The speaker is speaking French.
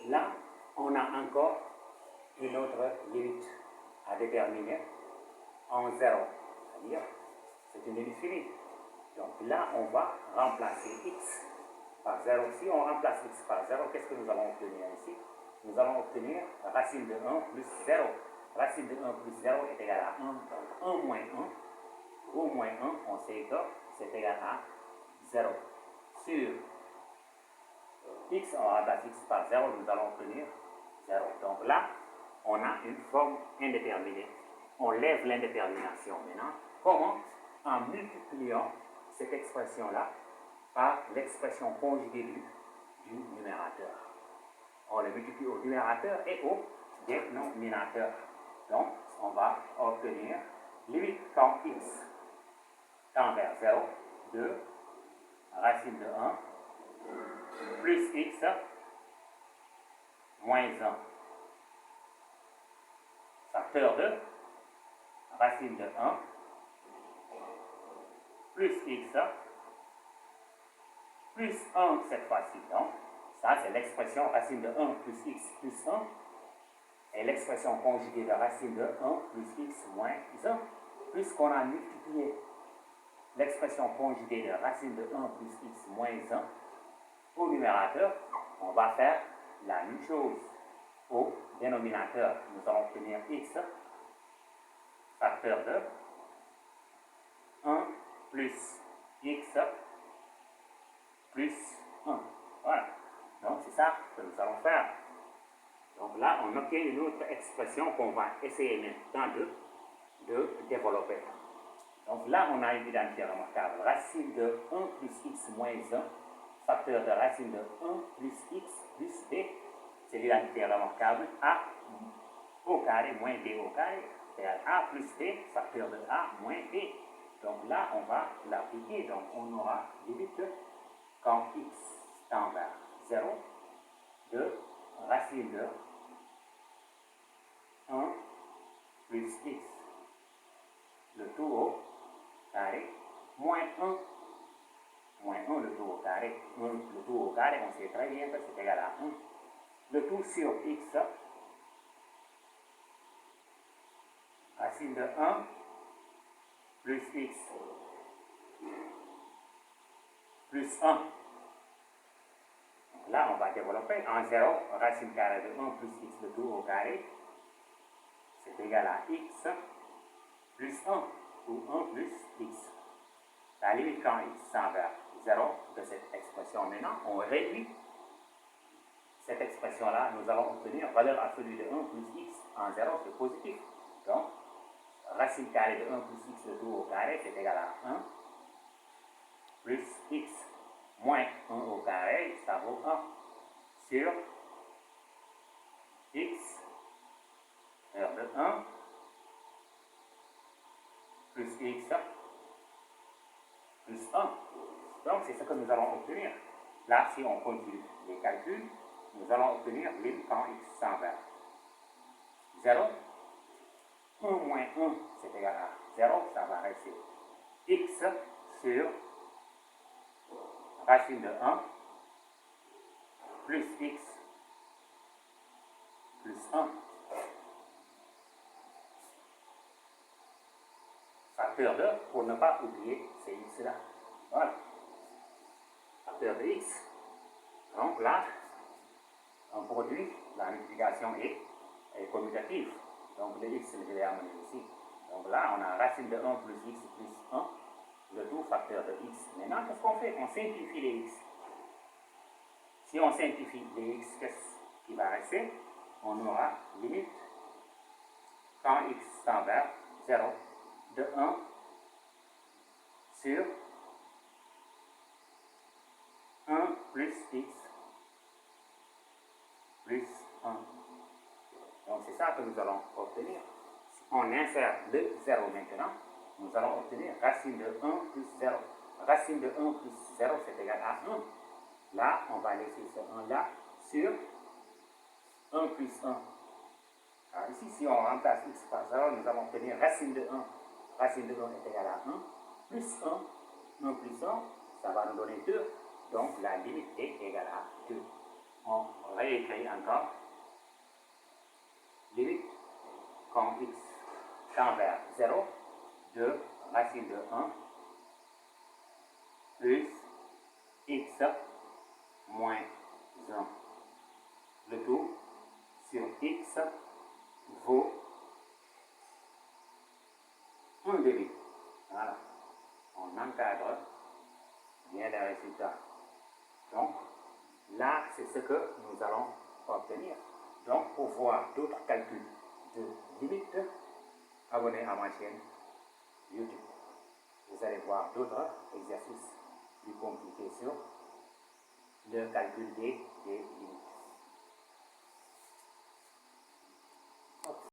Là, on a encore une autre limite à déterminer en 0. C'est-à-dire, c'est une limite finie. Donc là, on va remplacer x par 0. Si on remplace x par 0, qu'est-ce que nous allons obtenir ici? Nous allons obtenir racine de 1 plus 0. Racine de 1 plus 0 est égal à 1. Donc 1 moins 1, au moins 1, on sait que c'est égal à 0. Sur x, on remplace x par 0, nous allons obtenir 0. Donc là, on a une forme indéterminée. On lève l'indétermination maintenant. Comment? En multipliant cette expression-là par l'expression conjuguée du numérateur. On le multiplie au numérateur et au dénominateur. Donc, on va obtenir limite quand x tend vers 0, 2, racine de 1, plus x, moins 1. Facteur de racine de 1, plus x, plus 1 cette fois-ci. Donc, ça c'est l'expression racine de 1 plus x plus 1. Et l'expression conjuguée de racine de 1 plus x moins 1. Puisqu'on a multiplié l'expression conjuguée de racine de 1 plus x moins 1 au numérateur, on va faire la même chose au dénominateur. Nous allons obtenir x facteur de 1 plus x plus 1. Voilà. Donc c'est ça que nous allons faire. Donc là, on obtient une autre expression qu'on va essayer maintenant de développer. Donc là, on a une identité remarquable. Racine de 1 plus x moins 1, facteur de racine de 1 plus x plus b. C'est l'identité remarquable a au carré moins b au carré. C'est-à-dire a plus b, facteur de a moins b. Donc là, on va l'appliquer. Donc on aura limite quand x tend vers 0 de racine de 1 plus x, le tout au carré, moins 1 le tout au carré. Le tout au carré, on sait très bien que c'est égal à 1. Le tout sur x, racine de 1 plus x plus 1. Là, on va développer en 0, racine carrée de 1 plus x, le tout au carré, c'est égal à x plus 1, ou 1 plus x. La limite quand x tend vers 0 de cette expression maintenant, on réduit cette expression-là, nous allons obtenir valeur absolue de 1 plus x en 0, c'est positif. Donc, racine carrée de 1 plus x, le tout au carré, c'est égal à 1 plus x moins 1 au carré, ça vaut 1 sur x de 1 plus x plus 1. Donc, c'est ce que nous allons obtenir. Là, si on continue les calculs, nous allons obtenir limite quand x tend vers 0. 1 moins 1, c'est égal à 0, ça va rester x sur racine de 1 plus x plus 1. Facteur de, pour ne pas oublier ces x là. Voilà. Facteur de x. Donc là, on produit, la multiplication est commutative. Donc le x, je l'ai amené ici. Donc là, on a racine de 1 plus x plus 1, le tout facteur de x. Maintenant, qu'est-ce qu'on fait? On simplifie les x. Si on simplifie les x, qu'est-ce qui va rester? On aura limite quand x tend vers 0 de 1 sur 1 plus x plus 1. Donc c'est ça que nous allons obtenir. Si on insère le 0 maintenant, nous allons obtenir racine de 1 plus 0. Racine de 1 plus 0, c'est égal à 1. Là, on va laisser ce 1 là sur 1 plus 1. Alors ici, si on remplace x par 0, nous allons obtenir racine de 1. Racine de 1 est égal à 1 plus 1. 1 plus 1, ça va nous donner 2. Donc la limite est égale à 2. On réécrire encore. Limite, quand x tend vers 0, 2 racine de 1 plus x moins 1. Le tout sur x vaut 1 demi. Voilà. On encadre bien les résultats. Donc, là, c'est ce que nous allons obtenir. Donc, pour voir d'autres calculs de limites, abonnez à ma chaîne YouTube. Vous allez voir d'autres exercices plus compliqués sur le calcul des limites.